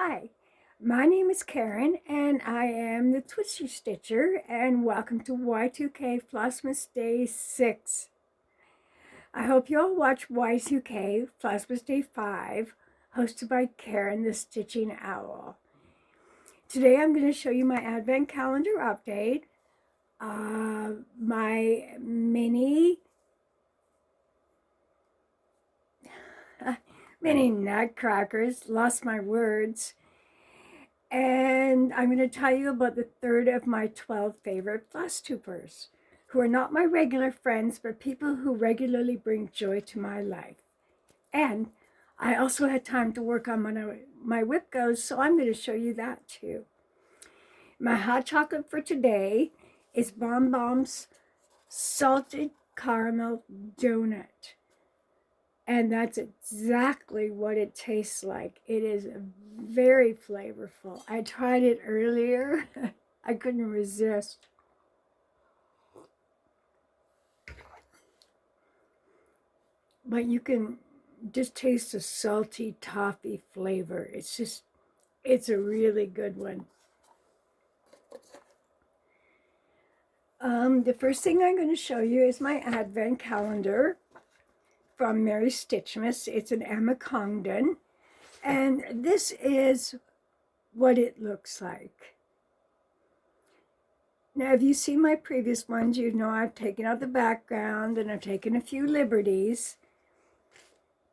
Hi, my name is Karen and I am the Twisty Stitcher, and welcome to Y2K Flossmas Day 6. I hope you all watch Y2K Flossmas Day 5, hosted by Karen the Stitching Owl. Today I'm going to show you my Advent Calendar update, my mini nutcrackers, lost my words, and I'm going to tell you about the third of my 12 favorite floss tubers, who are not my regular friends, but people who regularly bring joy to my life. And I also had time to work on my whip goes, so I'm going to show you that too. My hot chocolate for today is Bon Bon's Salted Caramel Donut. And that's exactly what it tastes like. It is very flavorful. I tried it earlier. I couldn't resist. But you can just taste the salty toffee flavor. It's a really good one. The first thing I'm going to show you is my Advent calendar from Mary Stitchmas. It's an Emma Congdon. And this is what it looks like. Now, if you see my previous ones, you know I've taken out the background and I've taken a few liberties.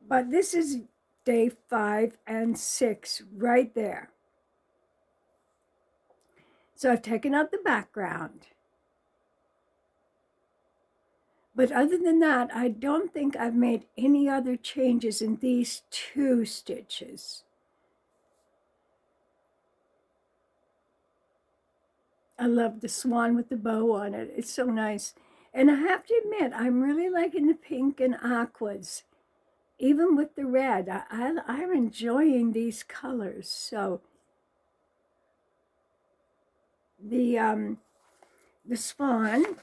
But this is day 5 and 6 right there. So I've taken out the background. But other than that, I don't think I've made any other changes in these 2 stitches. I love the swan with the bow on it. It's so nice. And I have to admit, I'm really liking the pink and aquas. Even with the red, I'm enjoying these colors. So the swan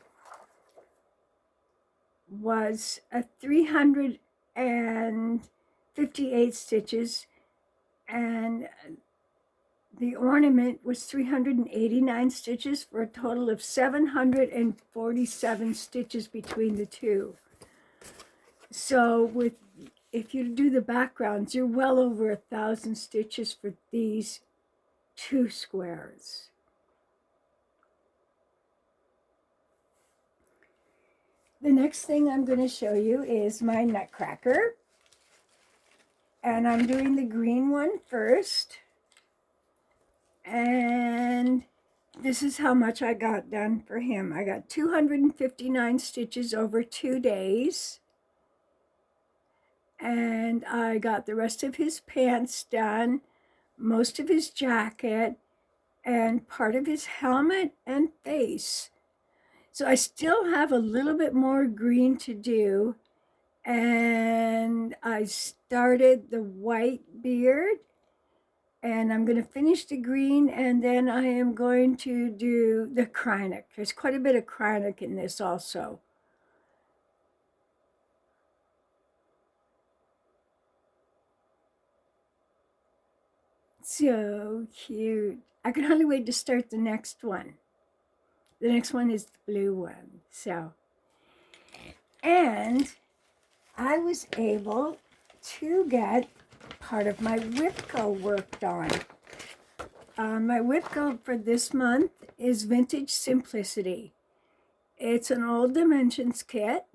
was a 358 stitches, and the ornament was 389 stitches, for a total of 747 stitches between the two. So if you do the backgrounds, you're well over 1,000 stitches for these 2 squares. The next thing I'm going to show you is my nutcracker. And I'm doing the green one first. And this is how much I got done for him. I got 259 stitches over 2 days. And I got the rest of his pants done, most of his jacket, and part of his helmet and face. So I still have a little bit more green to do. And I started the white beard. And I'm going to finish the green, and then I am going to do the Krynic. There's quite a bit of Krynic in this also. So cute. I can hardly wait to start the next one. The next one is the blue one. And I was able to get part of my whipco worked on. My whipco for this month is Vintage Simplicity. It's an old dimensions kit.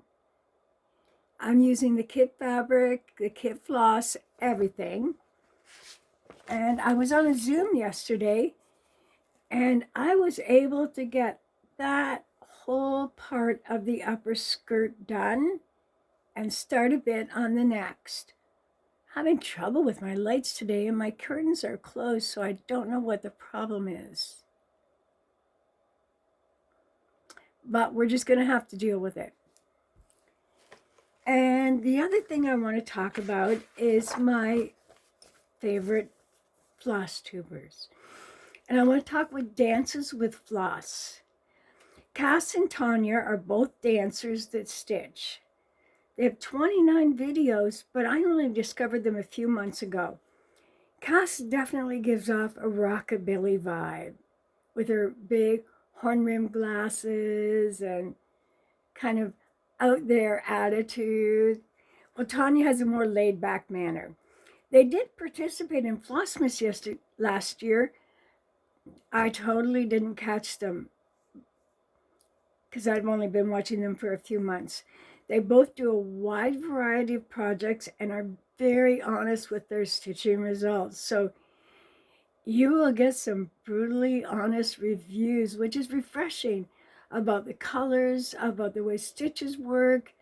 I'm using the kit fabric, the kit floss, everything. And I was on a Zoom yesterday, and I was able to get that whole part of the upper skirt done and start a bit on the next. Having trouble with my lights today, and my curtains are closed, so I don't know what the problem is. But we're just going to have to deal with it. And the other thing I want to talk about is my favorite floss tubers. And I want to talk with Dances with Floss. Cass and Tanya are both dancers that stitch. They have 29 videos, but I only discovered them a few months ago. Cass definitely gives off a rockabilly vibe with her big horn-rimmed glasses and kind of out there attitude. Well, Tanya has a more laid-back manner. They did participate in Flossmas last year. I totally didn't catch them because I've only been watching them for a few months. They both do a wide variety of projects and are very honest with their stitching results. So you will get some brutally honest reviews, which is refreshing, about the colors, about the way stitches work.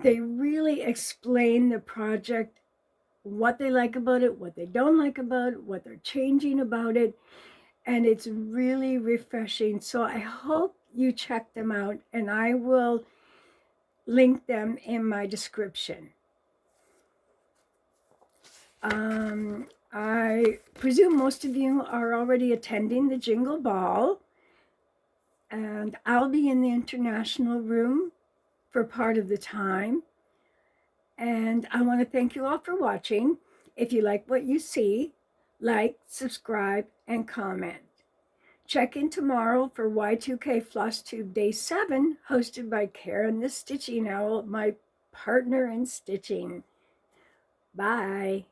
They really explain the project, what they like about it, what they don't like about it, what they're changing about it. And it's really refreshing. So I hope you check them out, and I will link them in my description. I presume most of you are already attending the Jingle Ball, and I'll be in the international room for part of the time. And I want to thank you all for watching. If you like what you see, like, subscribe, and comment. Check in tomorrow for Y2K Floss Tube Day 7, hosted by Karen the Stitching Owl, my partner in stitching. Bye.